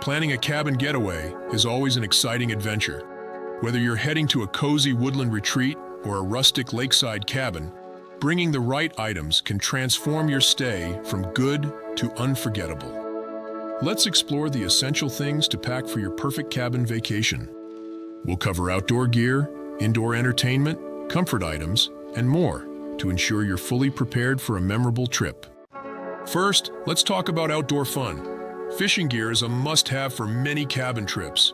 Planning a cabin getaway is always an exciting adventure. Whether you're heading to a cozy woodland retreat or a rustic lakeside cabin, bringing the right items can transform your stay from good to unforgettable. Let's explore the essential things to pack for your perfect cabin vacation. We'll cover outdoor gear, indoor entertainment, comfort items, and more to ensure you're fully prepared for a memorable trip. First, let's talk about outdoor fun. Fishing gear is a must-have for many cabin trips.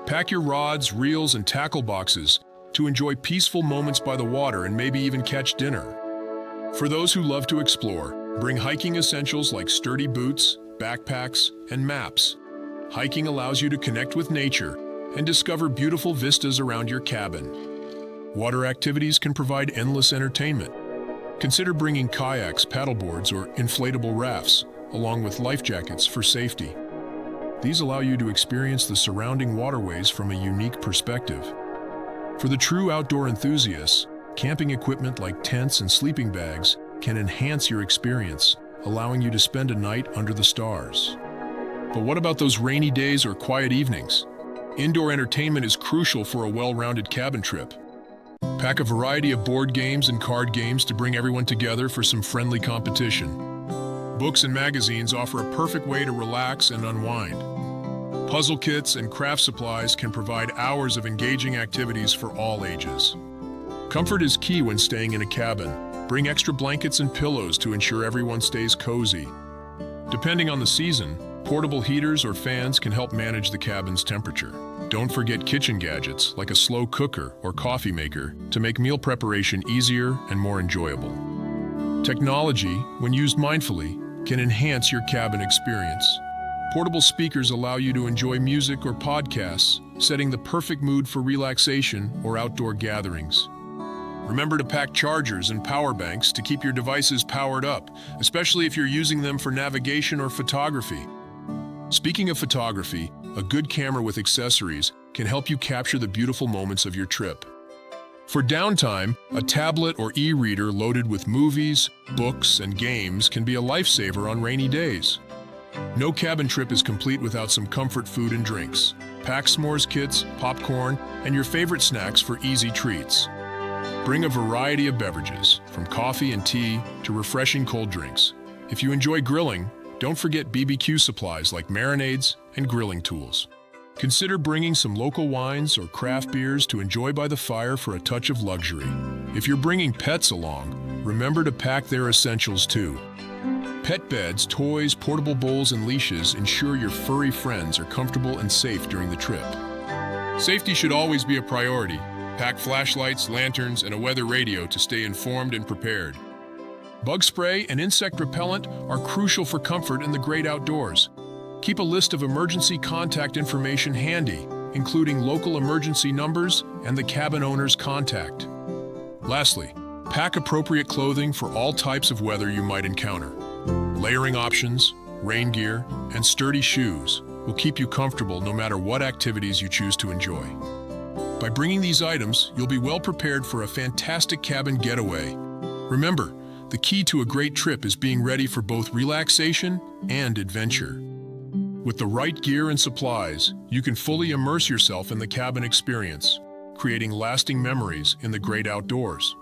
Pack your rods, reels, and tackle boxes to enjoy peaceful moments by the water and maybe even catch dinner. For those who love to explore, bring hiking essentials like sturdy boots, backpacks, and maps. Hiking allows you to connect with nature and discover beautiful vistas around your cabin. Water activities can provide endless entertainment. Consider bringing kayaks, paddleboards, or inflatable rafts, along with life jackets for safety. These allow you to experience the surrounding waterways from a unique perspective. For the true outdoor enthusiasts, camping equipment like tents and sleeping bags can enhance your experience, allowing you to spend a night under the stars. But what about those rainy days or quiet evenings? Indoor entertainment is crucial for a well-rounded cabin trip. Pack a variety of board games and card games to bring everyone together for some friendly competition. Books and magazines offer a perfect way to relax and unwind. Puzzle kits and craft supplies can provide hours of engaging activities for all ages. Comfort is key when staying in a cabin. Bring extra blankets and pillows to ensure everyone stays cozy. Depending on the season, portable heaters or fans can help manage the cabin's temperature. Don't forget kitchen gadgets like a slow cooker or coffee maker to make meal preparation easier and more enjoyable. Technology, when used mindfully, can enhance your cabin experience. Portable speakers allow you to enjoy music or podcasts, setting the perfect mood for relaxation or outdoor gatherings. Remember to pack chargers and power banks to keep your devices powered up, especially if you're using them for navigation or photography. Speaking of photography, a good camera with accessories can help you capture the beautiful moments of your trip. For downtime, a tablet or e-reader loaded with movies, books, and games can be a lifesaver on rainy days. No cabin trip is complete without some comfort food and drinks. Pack s'mores kits, popcorn, and your favorite snacks for easy treats. Bring a variety of beverages, from coffee and tea to refreshing cold drinks. If you enjoy grilling, don't forget BBQ supplies like marinades and grilling tools. Consider bringing some local wines or craft beers to enjoy by the fire for a touch of luxury. If you're bringing pets along, remember to pack their essentials too. Pet beds, toys, portable bowls, and leashes ensure your furry friends are comfortable and safe during the trip. Safety should always be a priority. Pack flashlights, lanterns, and a weather radio to stay informed and prepared. Bug spray and insect repellent are crucial for comfort in the great outdoors. Keep a list of emergency contact information handy, including local emergency numbers and the cabin owner's contact. Lastly, pack appropriate clothing for all types of weather you might encounter. Layering options, rain gear, and sturdy shoes will keep you comfortable no matter what activities you choose to enjoy. By bringing these items, you'll be well prepared for a fantastic cabin getaway. Remember, the key to a great trip is being ready for both relaxation and adventure. With the right gear and supplies, you can fully immerse yourself in the cabin experience, creating lasting memories in the great outdoors.